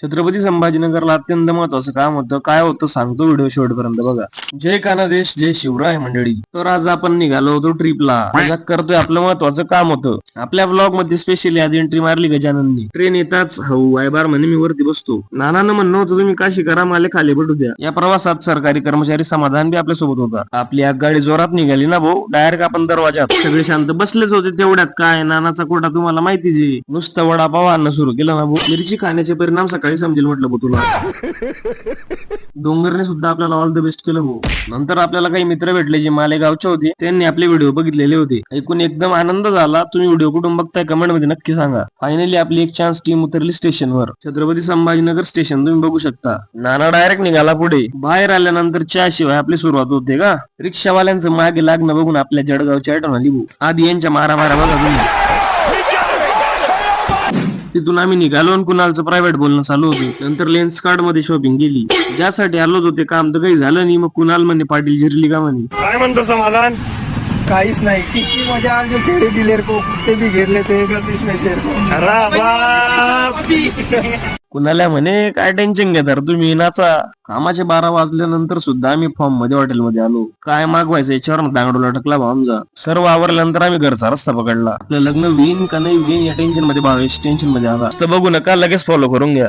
छत्रपती संभाजीनगरला अत्यंत महत्वाचं काम होतं. काय होतं सांगतो, व्हिडिओ शेवटपर्यंत बघा. जय कानादेश, जय शिवराय मंडळी. तर आज आपण निघालो होतो ट्रिपला. करतोय आपलं महत्वाचं काम होतं. आपल्या ब्लॉग मध्ये स्पेशली आधी एंट्री मारली गजानननी. ट्रेन येताच हऊ बार म्हणे मी वरती बसतो. नानानं म्हणणं होतं तुम्ही काशी करा, माले खाली बटू द्या. या प्रवासात सरकारी कर्मचारी समाधान बी आपल्या सोबत होता. आपली आगगाडी जोरात निघाली ना भाऊ, डायरेक्ट आपण दरवाजात. सगळे शांत बसलेच होते. तेवढ्यात काय नानाचा कोटा तुम्हाला माहितीच आहे. नुसतं वडापाव आणणं सुरू केलं ना भाऊ. मिरची खाण्याचे परिणाम सकाळी समजेल म्हटलं भाऊ तुला. डोंगरने सुद्धा आपल्याला ऑल द बेस्ट केलं भाऊ. नंतर आपल्याला काही मित्र भेटले जे मालेगावचे होते. त्यांनी आपले व्हिडिओ बघितलेले होते. ऐकून एकदम आनंद झाला. तुम्ही व्हिडिओ कुठून बघताय कमेंट मध्ये नक्की सांगा. फायनली आपली एक चान्स टीम उतरली स्टेशनवर. छत्रपती संभाजीनगर स्टेशन तुम्ही बघू शकता. नाना डायरेक्ट निघाला पुढे. बाहेर आल्यानंतर चहा शिवाय आपली सुरुवात होते का. रिक्षावाल्यांचं मागे लागणं बघून आपल्या जळगावची आठवण आली भाऊ. आधी यांच्या मारामारा बघा तुम्ही. तिथून आम्ही निघालो आणि कुणालचं प्रायव्हेट बोलणं चालू होतं. नंतर लेन्स कार्ड मध्ये शॉपिंग केली. ज्यासाठी आलोच होते काम तर काही झालं नाही. मग कुणाल म्हणे पाटील जिरली का म्हणे. काय म्हणतो समाधान? काहीच नाही. किती मजा आज जो खेडे दिले को कुत्ते भी घेरले थे इसमें शेर कुणाला म्हणे काय टेन्शन घेतात तुम्ही, नाचा. कामाचे 12 वाजल्यानंतर सुद्धा आम्ही फॉर्म मध्ये हॉटेलमध्ये आलो. काय मागवायचं याच्यावर दांगडोला टकला भाऊ आमचा. सर्व आवरल्यानंतर आम्ही घरचा रस्ता पकडला. आपलं लग्न होईन का नाही होईन या टेन्शन मध्ये भावेश टेन्शन मध्ये आला. बघू नका, लगेच फॉलो करून घ्या.